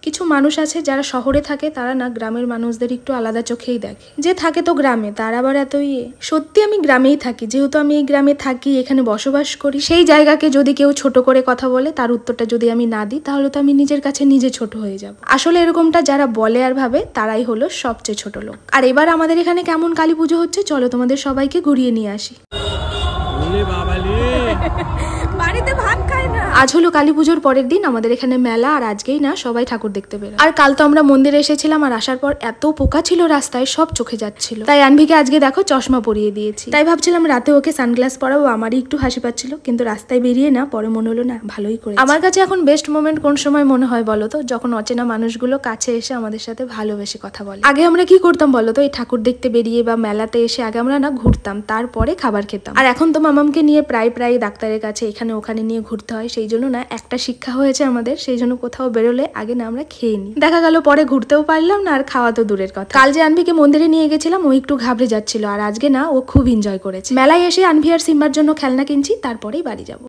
কিছু মানুষ আছে যারা শহরে থাকে, তারা না গ্রামের মানুষদের একটু আলাদা চোখেই দেখে। যে থাকে তো গ্রামে, তার আবার এত ইয়ে। সত্যি আমি গ্রামেই থাকি, যেহেতু আমি এই গ্রামে থাকি, এখানে বসবাস করি। সেই জায়গাকে যদি কেউ ছোট করে কথা বলে, তার উত্তরটা যদি আমি না দিই, তাহলে তো আমি নিজের কাছে নিজে ছোট হয়ে যাব। আসলে এরকমটা যারা বলে আর ভাবে, তারাই হলো সবচেয়ে ছোট লোক। আর এবার আমাদের এখানে কেমন কালী পুজো হচ্ছে, চলো তোমাদের সবাইকে ঘুরিয়ে নিয়ে আসি। বাড়িতে ভাত খায় না। আজ হলো কালী পুজোর পরের দিন, আমাদের এখানে মেলা, আর আজকেই না সবাই ঠাকুর দেখতে বেরোয়। আর কাল তো আমরা মন্দিরে এসেছিলাম, আর আসার পর এত পোকা ছিল রাস্তায়, সব চোখে যাচ্ছিল। তাই আনভিকে আজকে দেখো চশমা পরিয়ে দিয়েছি। তাই ভাবছিলাম রাতে ওকে সানগ্লাস পরাবো, আমারই একটু হাসি পাচ্ছিল, কিন্তু রাস্তায় বেরিয়ে না পরে মনে হলো না ভালোই করে। আমার কাছে এখন বেস্ট মোমেন্ট কোন সময় মনে হয় বলো তো, যখন অচেনা মানুষগুলো কাছে এসে আমাদের সাথে ভালোবেসে কথা বলে। আগে আমরা কি করতাম বলো তো, এই ঠাকুর দেখতে বেরিয়ে বা মেলাতে এসে আগে আমরা না ঘুরতাম, তারপরে খাবার খেতাম। আর এখন তো মামামকে নিয়ে প্রায় ডাক্তারের কাছে এখানে ওখানে নিয়ে ঘুরতে হয়। সেই জন্য না একটা শিক্ষা হয়েছে আমাদের, সেই জন্য কোথাও বেরোলে আগে না আমরা খেয়ে নিই। দেখা গেল পরে ঘুরতেও পারলাম না, আর খাওয়া তো দূরের কথা। কাল যে আনভিকে মন্দিরে নিয়ে গেছিলাম, ও একটু ঘাবড়ে যাচ্ছিল, আর আজকে না ও খুব এনজয় করেছে। মেলায় এসে আনভি আর সিম্বার জন্য খেলনা কিনছি, তারপরেই বাড়ি যাবো।